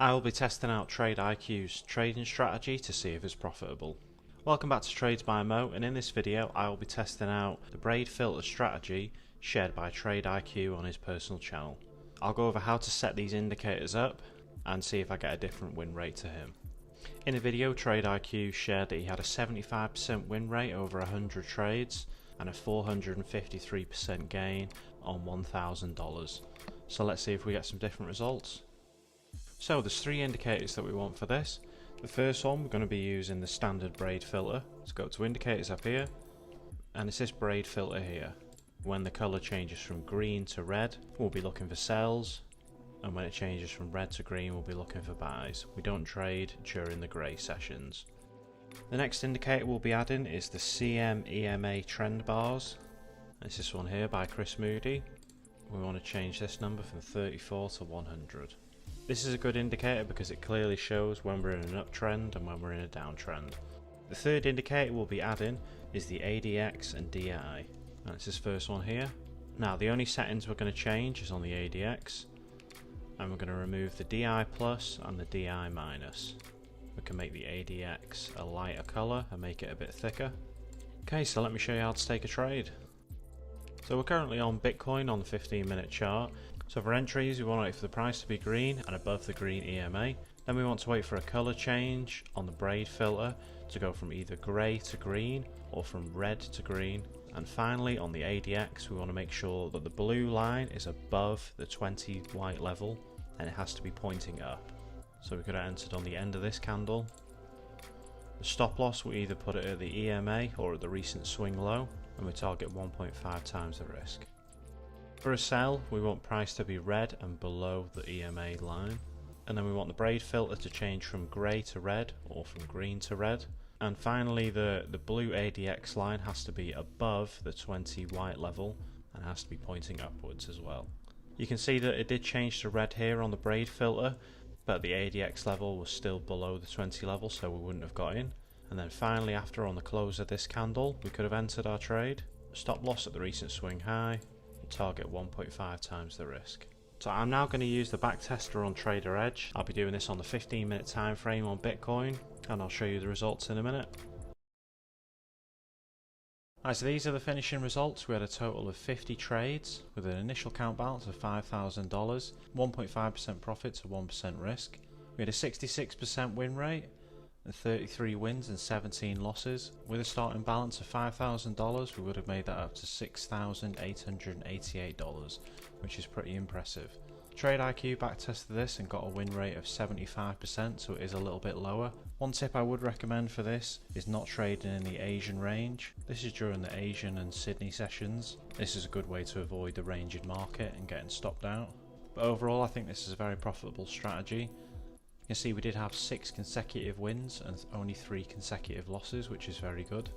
I will be testing out TradeIQ's trading strategy to see if it's profitable. Welcome back to Trades by Mo, and in this video I will be testing out the braid filter strategy shared by TradeIQ on his personal channel. I'll go over how to set these indicators up and see if I get a different win rate to him. In the video, TradeIQ shared that he had a 75% win rate over 100 trades and a 453% gain on $1,000. So let's see if we get some different results. So there's three indicators that we want for this. The first one, we're going to be using the standard braid filter. Let's go to indicators up here, and it's this braid filter here. When the colour changes from green to red, we'll be looking for sells, and when it changes from red to green, we'll be looking for buys. We don't trade during the grey sessions. The next indicator we'll be adding is the CM/EMA trend bars. It's this one here by Chris Moody. We want to change this number from 34 to 100. This is a good indicator because it clearly shows when we're in an uptrend and when we're in a downtrend. The third indicator we'll be adding is the ADX and DI. That's this first one here. Now the only settings we're going to change is on the ADX, and we're going to remove the DI plus and the DI minus. We can make the ADX a lighter colour and make it a bit thicker. Okay, so let me show you how to take a trade. So we're currently on Bitcoin on the 15-minute chart. So for entries, we want to wait for the price to be green and above the green EMA. Then we want to wait for a colour change on the braid filter to go from either grey to green or from red to green. And finally on the ADX, we want to make sure that the blue line is above the 20 white level and it has to be pointing up. So we could have entered on the end of this candle. The stop loss, we either put it at the EMA or at the recent swing low, and we target 1.5 times the risk. For a sell, we want price to be red and below the EMA line, and then we want the braid filter to change from grey to red or from green to red, and finally the blue ADX line has to be above the 20 white level and has to be pointing upwards as well. You can see that it did change to red here on the braid filter, but the ADX level was still below the 20 level, so we wouldn't have got in. And then finally, after on the close of this candle, we could have entered our trade. Stop loss at the recent swing high, target 1.5 times the risk. So I'm now going to use the back tester on Trader Edge. I'll be doing this on the 15-minute time frame on Bitcoin, and I'll show you the results in a minute. Alright, so these are the finishing results. We had a total of 50 trades with an initial count balance of $5,000, 1.5% profit to 1% risk. We had a 66% win rate and 33 wins and 17 losses. With a starting balance of $5,000, we would have made that up to $6,888, which is pretty impressive. TradeIQ backtested this and got a win rate of 75%, so it is a little bit lower. One tip I would recommend for this is not trading in the Asian range. This is during the Asian and Sydney sessions. This is a good way to avoid the range in market and getting stopped out. But overall, I think this is a very profitable strategy. You can see we did have 6 consecutive wins and only 3 consecutive losses, which is very good.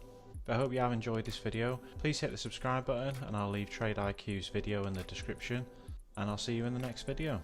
But I hope you have enjoyed this video. Please hit the subscribe button, and I'll leave TradeIQ's video in the description, and I'll see you in the next video.